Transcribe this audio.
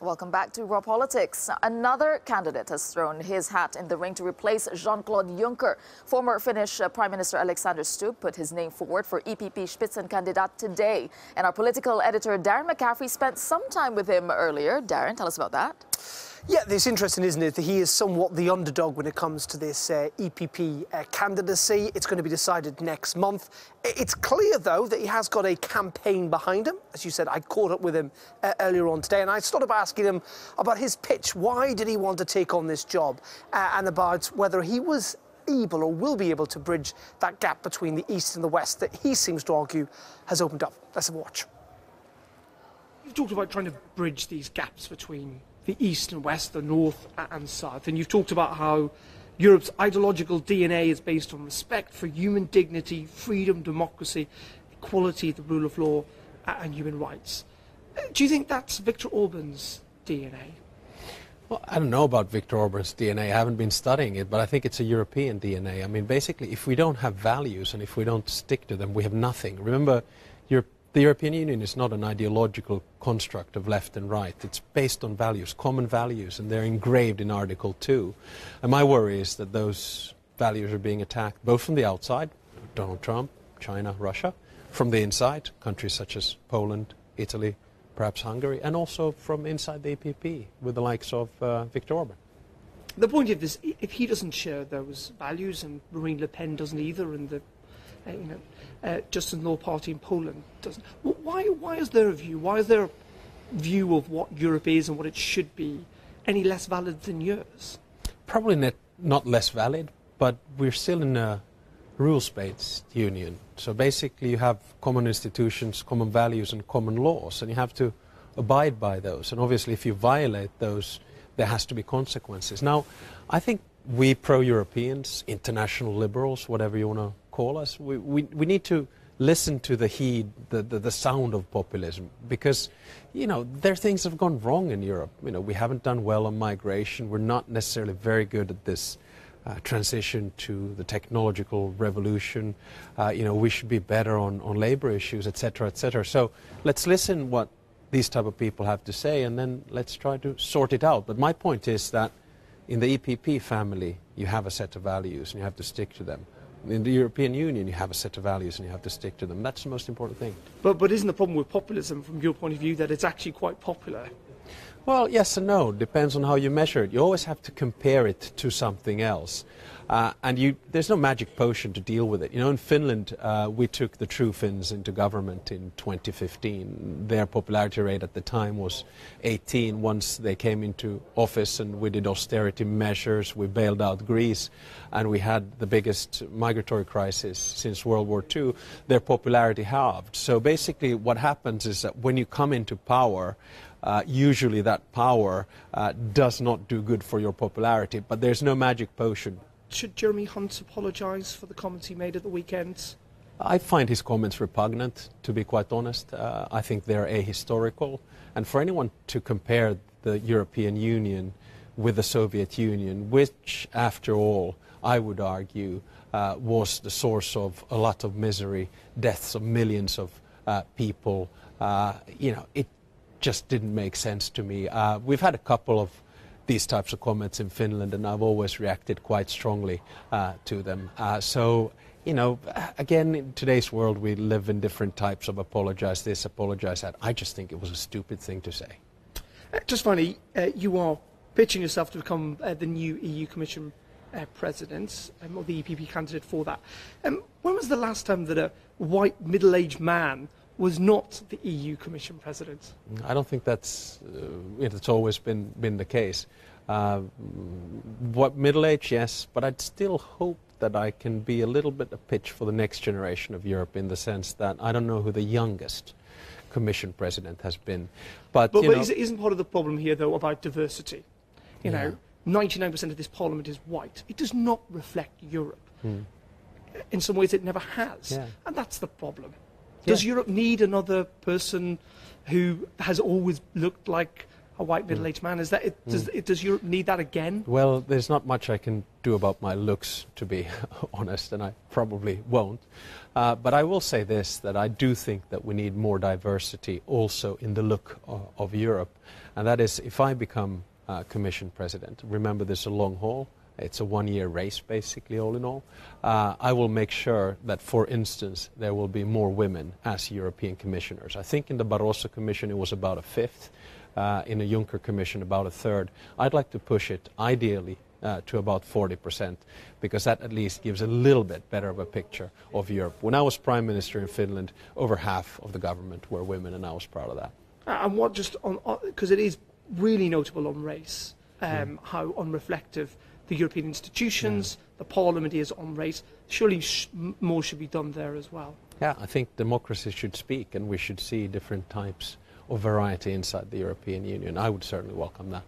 Welcome back to Raw Politics. Another candidate has thrown his hat in the ring to replace Jean-Claude Juncker. Former Finnish Prime Minister Alexander Stubb put his name forward for EPP Spitzenkandidat today. And our political editor Darren McCaffrey spent some time with him earlier. Darren, tell us about that. Yeah, it's interesting, isn't it, that he is somewhat the underdog when it comes to this EPP candidacy. It's going to be decided next month. It's clear, though, that he has got a campaign behind him. As you said, I caught up with him earlier on today, and I started by asking him about his pitch. Why did he want to take on this job? And about whether he was able or will be able to bridge that gap between the East and the West that he seems to argue has opened up. Let's have a watch. You've talked about trying to bridge these gaps between the East and West, the North and South, and you've talked about how Europe's ideological DNA is based on respect for human dignity, freedom, democracy, equality, the rule of law and human rights. Do you think that's Viktor Orban's DNA? Well, I don't know about Viktor Orban's DNA. I haven't been studying it, but I think it's a European DNA. I mean, basically, if we don't have values and if we don't stick to them, we have nothing. Remember, the European Union is not an ideological construct of left and right. It's based on values, common values, and they're engraved in Article 2. And my worry is that those values are being attacked both from the outside, Donald Trump, China, Russia, from the inside, countries such as Poland, Italy, perhaps Hungary, and also from inside the EPP with the likes of Viktor Orban. The point of this, if he doesn't share those values, and Marine Le Pen doesn't either, and the Justin Law Party in Poland doesn't. Why is there a view? Why is there a view of what Europe is and what it should be any less valid than yours? Probably not less valid, but we're still in a rules-based union. So basically you have common institutions, common values and common laws, and you have to abide by those. And obviously if you violate those, there has to be consequences. Now, I think we pro-Europeans, international liberals, whatever you want to call us, we need to listen to the sound of populism, because, you know, there are things that have gone wrong in Europe. You know, we haven't done well on migration. We're not necessarily very good at this transition to the technological revolution. You know, we should be better on labor issues, etc., etc. So let's listen what these type of people have to say, and then let's try to sort it out. But my point is that in the EPP family, you have a set of values and you have to stick to them. In the European Union, you have a set of values and you have to stick to them. That's the most important thing. But isn't the problem with populism, from your point of view, that it's actually quite popular? Well, yes and no. Depends on how you measure it. You always have to compare it to something else. And there's no magic potion to deal with it. You know, in Finland, we took the True Finns into government in 2015. Their popularity rate at the time was 18. Once they came into office and we did austerity measures, we bailed out Greece, and we had the biggest migratory crisis since World War II, their popularity halved. So basically what happens is that when you come into power, usually that power does not do good for your popularity, but there's no magic potion. Should Jeremy Hunt apologise for the comments he made at the weekend? I find his comments repugnant, to be quite honest. I think they're ahistorical. And for anyone to compare the European Union with the Soviet Union, which, after all, I would argue, was the source of a lot of misery, deaths of millions of people, you know, it just didn't make sense to me. We've had a couple of these types of comments in Finland, and I've always reacted quite strongly to them. So, you know, again, in today's world, we live in different types of apologize this, apologize that. I just think it was a stupid thing to say. Just finally, you are pitching yourself to become the new EU Commission President, or the EPP candidate for that. When was the last time that a white, middle-aged man was not the EU Commission President? I don't think that's it's always been the case. What middle age, yes, but I'd still hope that I can be a little bit a pitch for the next generation of Europe, in the sense that I don't know who the youngest Commission President has been. But isn't part of the problem here, though, about diversity? You know, 99% of this Parliament is white. It does not reflect Europe. In some ways, it never has, and that's the problem. Does Europe need another person who has always looked like a white middle-aged man. Is that does Europe need that again? Well, there's not much I can do about my looks, to be honest, and I probably won't. But I will say this, that I do think that we need more diversity also in the look of Europe. And that is, if I become Commission President, remember this is a long haul. It's a one-year race, basically, all in all. I will make sure that, for instance, there will be more women as European commissioners. I think in the Barroso Commission it was about a fifth. In a Juncker Commission, about a third. I'd like to push it, ideally, to about 40%, because that at least gives a little bit better of a picture of Europe. When I was Prime Minister in Finland, over half of the government were women, and I was proud of that. And what just on, because it is really notable on race, how unreflective the European institutions, the Parliament is on race. Surely more should be done there as well. Yeah, I think democracy should speak, and we should see different types of variety inside the European Union. I would certainly welcome that.